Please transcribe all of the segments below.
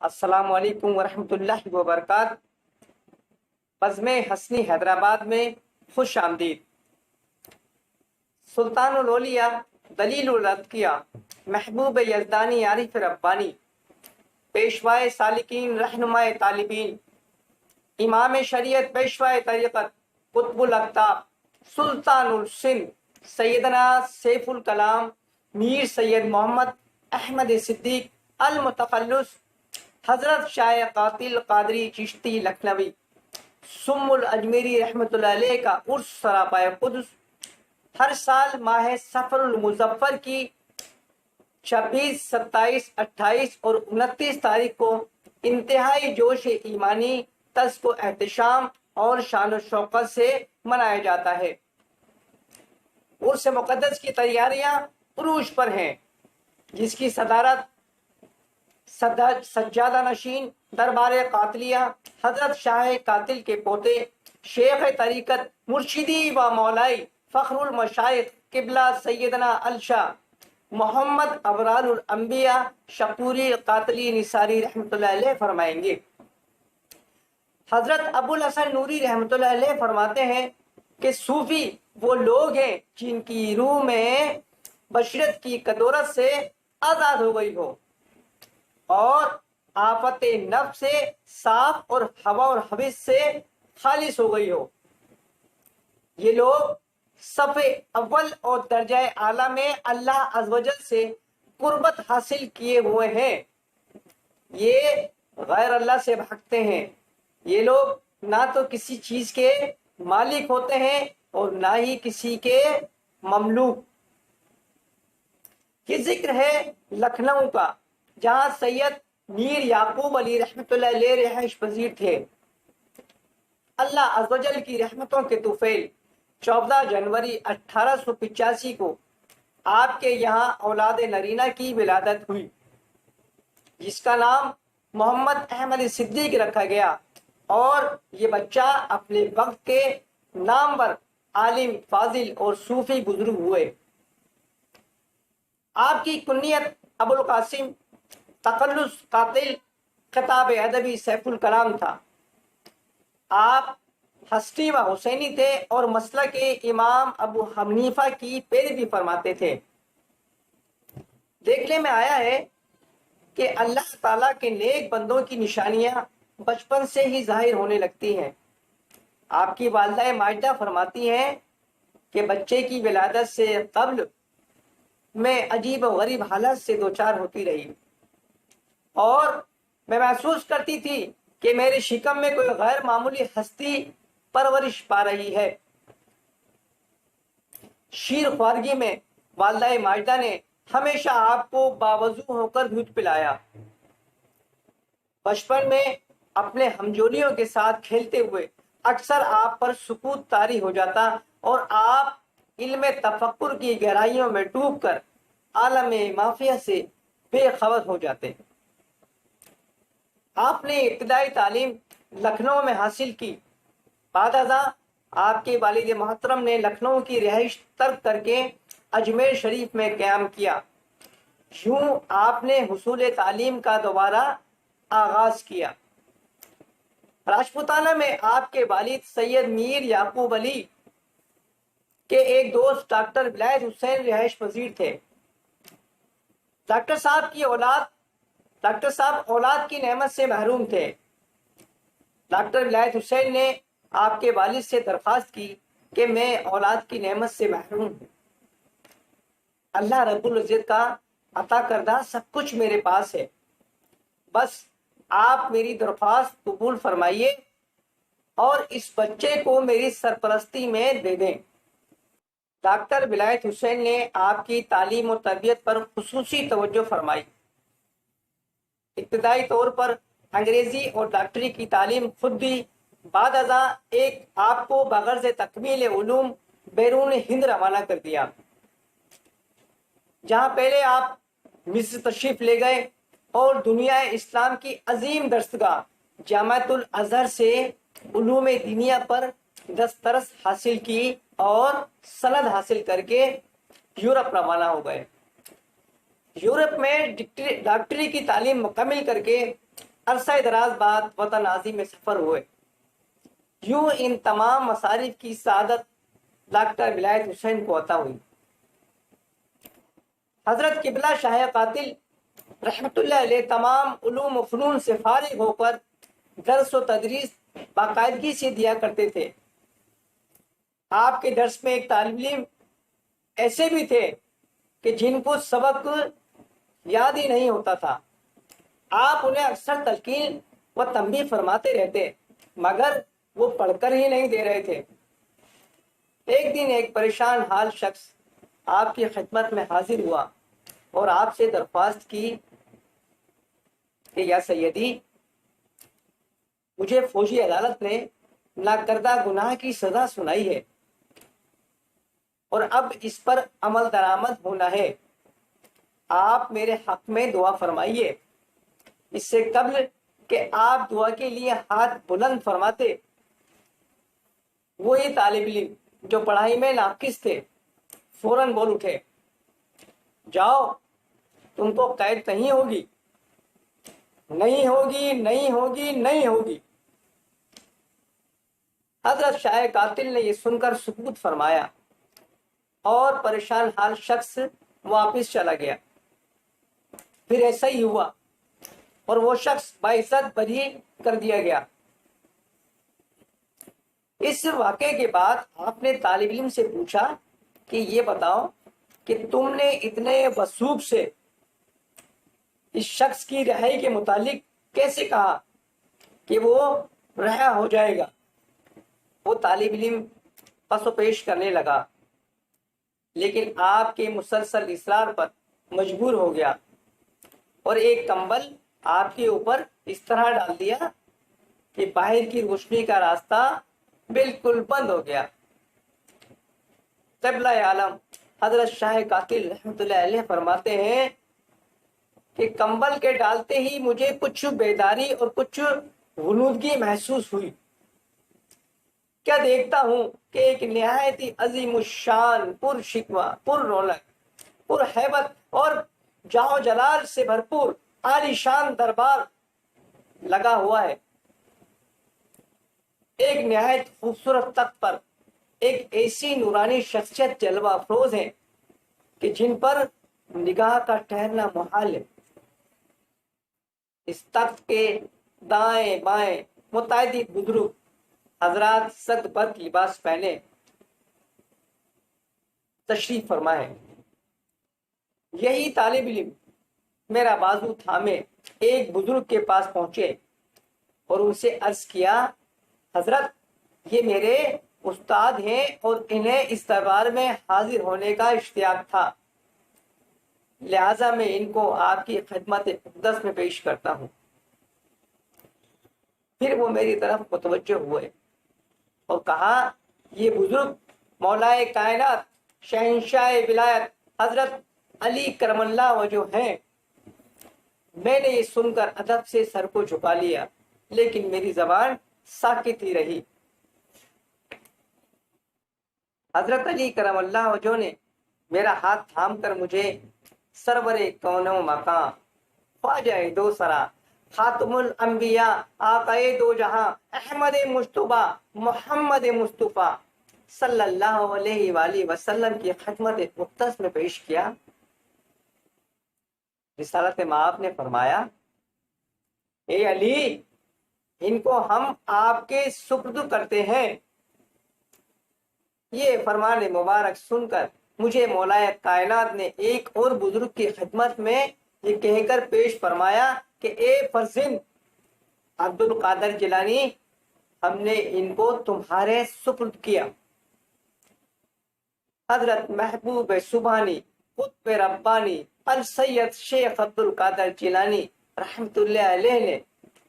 السلام علیکم ورحمۃ اللہ وبرکاتہ۔ بزم حسنی حیدرآباد میں خوش آمدید۔ سلطان الاولیاء دلیل الاذکیاء محبوب یزدانی عارف ربانی، پیشوائے سالکین رہنمائے طالبین، امام شریعت پیشوائے طریقت قطب الاقطاب سلطان السند سیدنا سیف الکلام میر سید محمد احمد صدیق المتخلص حضرت شاہ قاتل قادری چشتی لکھنوی سم الاجمیری رحمۃ اللہ علیہ کا عرس سراپائے قدس ہر سال ماہ سفر المظفر کی 26، 27، 28 اور 29 تاریخ کو انتہائی جوش ایمانی، تزک و احتشام اور شان و شوقت سے منایا جاتا ہے۔ عرس مقدس کی تیاریاں عروج پر ہیں، جس کی صدارت سجادہ نشین دربار قاتلیہ حضرت شاہ قاتل کے پوتے شیخ طریقت مرشدی و مولائی فخر المشائخ قبلہ سیدنا الشاہ محمد ابرار الانبیاء شکوری قاتلی نثاری رحمۃ اللہ علیہ فرمائیں گے۔ حضرت ابو الحسن نوری رحمۃ اللہ علیہ فرماتے ہیں کہ صوفی وہ لوگ ہیں جن کی روح میں بشرت کی کدورت سے آزاد ہو گئی ہو اور آفت نفس سے صاف اور ہوا اور حوث سے خالص ہو گئی ہو۔ یہ لوگ صف اول اور درجہ اعلیٰ میں اللہ عز و جل سے قربت حاصل کیے ہوئے ہیں۔ یہ غیر اللہ سے بھاگتے ہیں۔ یہ لوگ نہ تو کسی چیز کے مالک ہوتے ہیں اور نہ ہی کسی کے مملوک۔ یہ ذکر ہے لکھنؤ کا، جہاں سید میر یعقوب علی رحمۃ اللہ علیہ رہائش پذیر تھے۔ اللہ عز و جل کی رحمتوں کے طفیل 14 جنوری 1885 کو آپ کے یہاں اولاد نرینہ کی ولادت ہوئی، جس کا نام محمد احمد صدیق رکھا گیا، اور یہ بچہ اپنے وقت کے نامور عالم، فاضل اور صوفی بزرگ ہوئے۔ آپ کی کنیت ابو القاسم تخلص قاتل خطاب ادبی سیف الکلام تھا۔ آپ حسنی و حسینی تھے اور مسلک کے امام ابو حنیفہ کی پیروی فرماتے تھے۔ دیکھنے میں آیا ہے کہ اللہ تعالیٰ کے نیک بندوں کی نشانیاں بچپن سے ہی ظاہر ہونے لگتی ہیں۔ آپ کی والدہ ماجدہ فرماتی ہیں کہ بچے کی ولادت سے قبل میں عجیب و غریب حالت سے دوچار ہوتی رہی، اور میں محسوس کرتی تھی کہ میرے شکم میں کوئی غیر معمولی ہستی پرورش پا رہی ہے۔ شیر خوارگی میں والدہ ماجدہ نے ہمیشہ آپ کو باوضو ہو کر دودھ پلایا۔ بچپن میں اپنے ہمجولیوں کے ساتھ کھیلتے ہوئے اکثر آپ پر سکوت طاری ہو جاتا اور آپ علم تفکر کی گہرائیوں میں ڈوب کر عالم مافیہ سے بے خبر ہو جاتے۔ آپ نے ابتدائی تعلیم لکھنؤ میں حاصل کی۔ بعد ازاں آپ کے والد محترم نے لکھنؤ کی رہائش ترک کر کے اجمیر شریف میں قیام کیا۔ یوں آپ نے حصول تعلیم کا دوبارہ آغاز کیا۔ راجپوتانہ میں آپ کے والد سید میر یعقوب علی کے ایک دوست ڈاکٹر ولایت حسین رہائش پذیر تھے۔ ڈاکٹر صاحب اولاد کی نعمت سے محروم تھے۔ ڈاکٹر ولایت حسین نے آپ کے والد سے درخواست کی کہ میں اولاد کی نعمت سے محروم ہوں۔ اللہ رب العزت کا عطا کردہ سب کچھ میرے پاس ہے، بس آپ میری درخواست قبول فرمائیے اور اس بچے کو میری سرپرستی میں دے دیں۔ ڈاکٹر ولایت حسین نے آپ کی تعلیم و تربیت پر خصوصی توجہ فرمائی۔ ابتدائی طور پر انگریزی اور ڈاکٹری کی تعلیم خود بھی، بعد ازاں آپ کو بغرض تکمیل علوم بیرون ہند روانہ کر دیا، جہاں پہلے آپ مصر تشریف لے گئے اور دنیا اسلام کی عظیم درسگاہ جامعۃ الازہر سے علوم دینیہ پر دسترس حاصل کی اور سند حاصل کر کے یورپ روانہ ہو گئے۔ یورپ میں ڈاکٹری کی تعلیم مکمل کر کے عرصہ دراز بعد وطن عظیم میں سفر ہوئے، یوں ان تمام مصارف کی سعادت ڈاکٹر ولایت حسین کو عطا ہوئی۔ حضرت قبلہ شاہ قاتل رحمت اللہ علیہ تمام علوم و فنون سے فارغ ہو کر درس و تدریس باقاعدگی سے دیا کرتے تھے۔ آپ کے درس میں ایک طالب علم ایسے بھی تھے کہ جن کو سبق یاد ہی نہیں ہوتا تھا۔ آپ انہیں اکثر تلقین و تنبیہ فرماتے رہتے، مگر وہ پڑھ کر ہی نہیں دے رہے تھے۔ ایک دن ایک پریشان حال شخص آپ کی خدمت میں حاضر ہوا اور آپ سے درخواست کی کہ یا سیدی، مجھے فوجی عدالت نے ناکردہ گناہ کی سزا سنائی ہے اور اب اس پر عمل درآمد ہونا ہے، آپ میرے حق میں دعا فرمائیے۔ اس سے قبل کہ آپ دعا کے لیے ہاتھ بلند فرماتے، وہی طالب علم جو پڑھائی میں ناقص تھے فوراً بول اٹھے، جاؤ، تم کو قید نہیں ہوگی، نہیں ہوگی، نہیں ہوگی، نہیں ہوگی۔ حضرت شاہ قاتل نے یہ سن کر سکوت فرمایا اور پریشان حال شخص واپس چلا گیا۔ پھر ایسا ہی ہوا اور وہ شخص باعزت بری کر دیا گیا۔ اس واقعے کے بعد آپ نے طالب علم سے پوچھا کہ یہ بتاؤ کہ تم نے اتنے وثوق سے اس شخص کی رہائی کے متعلق کیسے کہا کہ وہ رہا ہو جائے گا؟ وہ طالب علم پس و پیش کرنے لگا، لیکن آپ کے مسلسل اصرار پر مجبور ہو گیا اور ایک کمبل آپ کے اوپر اس طرح ڈال دیا کہ باہر کی روشنی کا راستہ بالکل بند ہو گیا۔ قبلہ عالم حضرت شاہ قاتل رحمت اللہ علیہ فرماتے ہیں کہ کمبل کے ڈالتے ہی مجھے کچھ بیداری اور کچھ غنودگی محسوس ہوئی۔ کیا دیکھتا ہوں کہ ایک نہایت ہی عظیم الشان، پر شکوہ، پر رونق، پر ہیبت اور جاہ و جلال سے بھرپور عالی شان دربار لگا ہوا ہے۔ ایک نہایت خوبصورت تخت پر ایک ایسی نورانی شخصیت جلوہ افروز ہے کہ جن پر نگاہ کا ٹھہرنا محال ہے۔ اس تخت کے دائیں بائیں متعدد بزرگ حضرات سگ برق لباس پہنے تشریف فرما ہے۔ یہی طالب علم میرا بازو تھامے ایک بزرگ کے پاس پہنچے اور ان سے عرض کیا، حضرت یہ میرے استاد ہیں اور انہیں اس دربار میں حاضر ہونے کا اشتیاق تھا، لہذا میں ان کو آپ کی خدمت اقدس میں پیش کرتا ہوں۔ پھر وہ میری طرف متوجہ ہوئے اور کہا، یہ بزرگ مولائے کائنات شہنشاہ ولایت حضرت علی کرم اللہ وجہ ہیں۔ میں نے یہ سن کر ادب سے سر کو جھکا لیا، لیکن میری زبان ساکت ہی رہی۔ حضرت علی کرم اللہ وجہ نے میرا ہاتھ تھام کر مجھے سرور کون و مکان، خواجہ دو سرا، خاتم الانبیاء، آقائے دو جہاں، احمد مجتبی محمد مصطفیٰ صلی اللہ علیہ وآلہ وسلم کی خدمت مقدس میں پیش کیا۔ رسالت مآب نے فرمایا، اے علی، ان کو ہم آپ کے سپرد کرتے ہیں۔ یہ فرمان مبارک سن کر مجھے مولائے کائنات نے ایک اور بزرگ کی خدمت میں یہ کہہ کر پیش فرمایا کہ اے فرزند عبد القادر جیلانی، ہم نے ان کو تمہارے سپرد کیا۔ حضرت محبوب سبحانی قطب ربانی السید شیخ عبد القادر جیلانی رحمت اللہ علیہ نے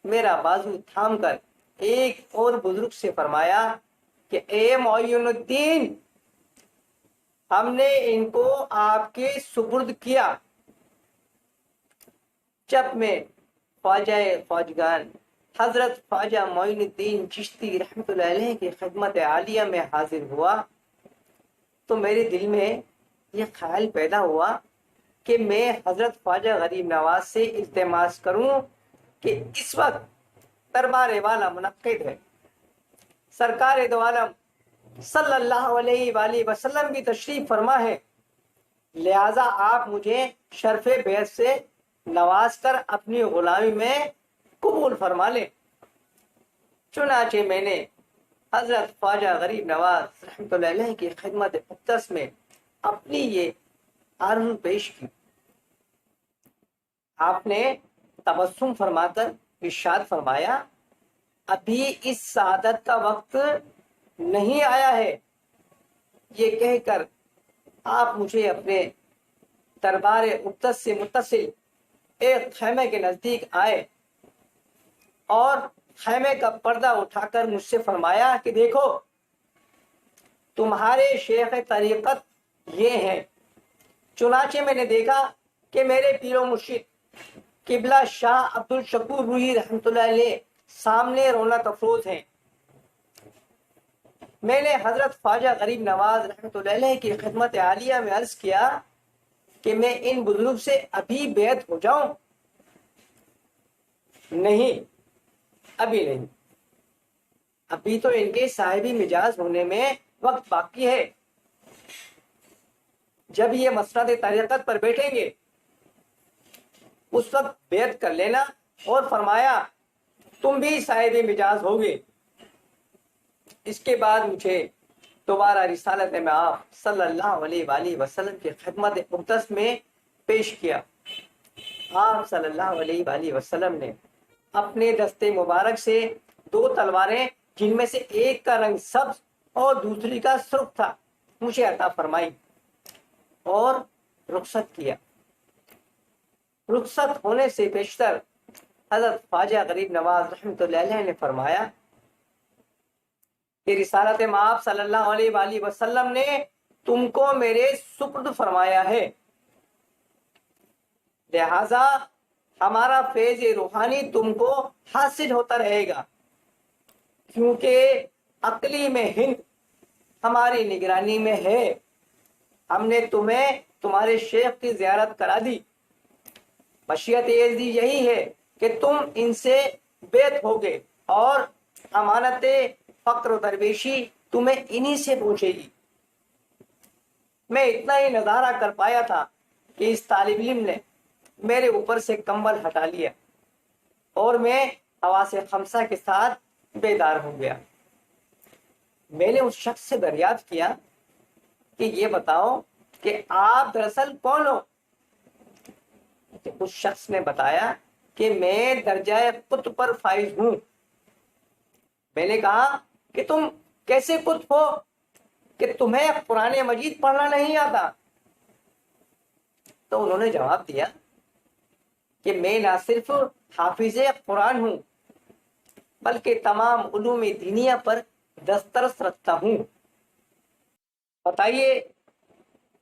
میرا بازو تھام کر ایک اور بزرگ سے فرمایا کہ اے معین الدین، ہم نے ان کو آپ کے سپرد کیا۔ جب میں خواجہ خواجگان حضرت خواجہ معین الدین چشتی رحمت اللہ علیہ کی خدمت عالیہ میں حاضر ہوا تو میرے دل میں یہ خیال پیدا ہوا کہ میں حضرت خواجہ غریب نواز سے التماس کروں کہ اس وقت دربار والا منعقد ہے، سرکار دو عالم صلی اللہ علیہ وآلہ وسلم بھی تشریف فرما ہے، لہذا آپ مجھے شرف بیعت سے نواز کر اپنی غلامی میں قبول فرما لیں۔ چنانچہ میں نے حضرت خواجہ غریب نواز رحمۃ اللہ علیہ کی خدمت مقدس میں اپنی یہ آرزو پیش کی۔ آپ نے تبسم فرما کر ارشاد فرمایا، ابھی اس سعادت کا وقت نہیں آیا ہے۔ یہ کہہ کر آپ مجھے اپنے دربار مقدس سے متصل ایک خیمے کے نزدیک آئے اور خیمے کا پردہ اٹھا کر مجھ سے فرمایا کہ دیکھو، تمہارے شیخ طریقت یہ ہیں۔ چنانچہ میں نے دیکھا کہ میرے پیر و مرشد قبلہ شاہ عبد الشکور روحی رحمۃ اللہ علیہ سامنے رونق افروز ہیں۔ میں نے حضرت خواجہ غریب نواز رحمۃ اللہ علیہ کی خدمت عالیہ میں عرض کیا کہ میں ان بزرگ سے ابھی بیعت ہو جاؤں؟ نہیں، ابھی نہیں، ابھی تو ان کے صاحبی مجاز ہونے میں وقت باقی ہے۔ جب یہ مسند طریقت پر بیٹھیں گے اس وقت بیعت کر لینا، اور فرمایا تم بھی صاحب مجاز ہوگے۔ اس کے بعد مجھے دوبارہ رسالت میں آپ صلی اللہ علیہ وآلہ وسلم کی خدمت مقدس میں پیش کیا۔ آپ صلی اللہ علیہ وآلہ وسلم نے اپنے دستے مبارک سے دو تلواریں، جن میں سے ایک کا رنگ سبز اور دوسری کا سرخ تھا، مجھے عطا فرمائی اور رخصت کیا۔ رخصت ہونے سے پیشتر حضرت خواجہ غریب نواز رحمۃ اللہ علیہ نے فرمایا کہ رسالت مآب صلی اللہ علیہ وآلہ وسلم نے تم کو میرے سپرد فرمایا ہے، لہذا ہمارا فیض روحانی تم کو حاصل ہوتا رہے گا، کیونکہ عقلی میں ہند ہماری نگرانی میں ہے۔ ہم نے تمہیں تمہارے شیخ کی زیارت کرا دی، مشیت یزدی یہی ہے کہ تم ان سے بیعت ہوگے اور امانت فقر و درویشی تمہیں انہی سے پوچھے گی۔ میں اتنا ہی نظارہ کر پایا تھا کہ اس طالب علم نے میرے اوپر سے کمبل ہٹا لیا اور میں حواس خمسہ کے ساتھ بیدار ہو گیا۔ میں نے اس شخص سے دریافت کیا کہ یہ بتاؤ کہ آپ دراصل کون ہو؟ اس شخص نے بتایا کہ میں درجہ قطب پر فائز ہوں۔ میں نے کہا کہ تم کیسے قطب ہو کہ تمہیں قرآن مجید پڑھنا نہیں آتا؟ تو انہوں نے جواب دیا کہ میں نہ صرف حافظ قرآن ہوں بلکہ تمام علوم دینیہ پر دسترس رکھتا ہوں۔ بتائیے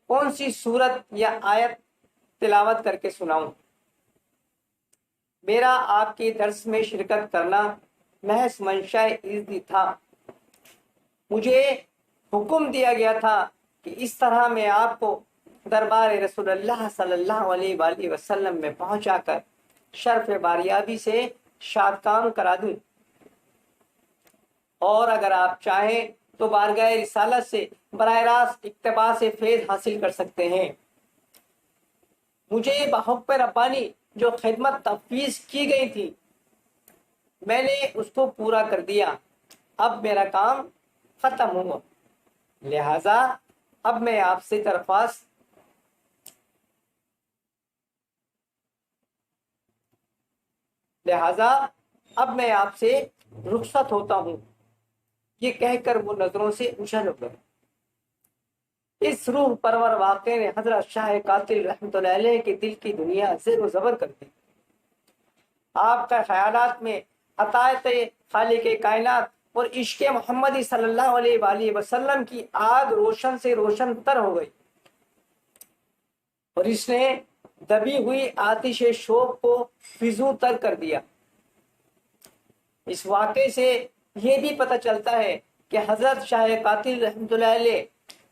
کون سی سورت یا آیت تلاوت کر کے سناؤں؟ میرا آپ کے درس میں شرکت کرنا محض منشاء ایزدی تھا۔ مجھے حکم دیا گیا تھا کہ اس طرح میں آپ کو دربار رسول اللہ صلی اللہ علیہ وآلہ وسلم میں پہنچا کر شرف باریابی سے شادکام کرا دوں، اور اگر آپ چاہیں تو بارگاہ رسالت سے براہ راست اقتباس سے فیض حاصل کر سکتے ہیں۔ مجھے بحق ربانی جو خدمت تفویض کی گئی تھی میں نے اس کو پورا کر دیا، اب میرا کام ختم ہوا، لہذا اب میں آپ سے درخواست رخصت ہوتا ہوں۔ یہ کہہ کر وہ نظروں سے اچھل ہو گئے۔ اس روح پرور واقعے نے حضرت شاہ قاتل رحمۃ اللہ علیہ کے دل کی دنیا زیر و زبر کر دی۔ آپ کا خیالات میں عطایت خالق کائنات اور عشق محمدی صلی اللہ علیہ وآلہ وسلم کی آگ روشن سے روشن تر ہو گئی، اور اس نے دبی ہوئی آتش شوق کو فضو تر کر دیا۔ اس واقعے سے یہ بھی پتہ چلتا ہے کہ حضرت شاہ قاتل رحمۃ اللہ علیہ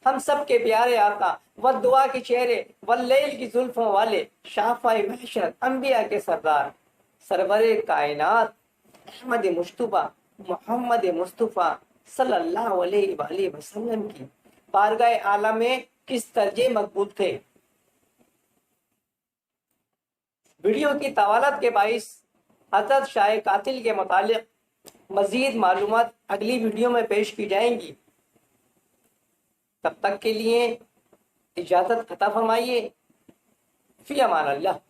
ہم سب کے پیارے آقا والدعا کے چہرے واللیل کی زلفوں والے شافع محشر انبیاء کے سردار سرور کائنات احمد مصطفیٰ محمد مصطفیٰ صلی اللہ علیہ وآلہ وسلم کی بارگاہ اعلیٰ میں کس درجے مقبول تھے؟ ویڈیو کی طوالت کے باعث حضرت شاہ قاتل کے متعلق مزید معلومات اگلی ویڈیو میں پیش کی جائیں گی۔ تب تک کے لیے اجازت عطا فرمائیے۔ فی امان اللہ۔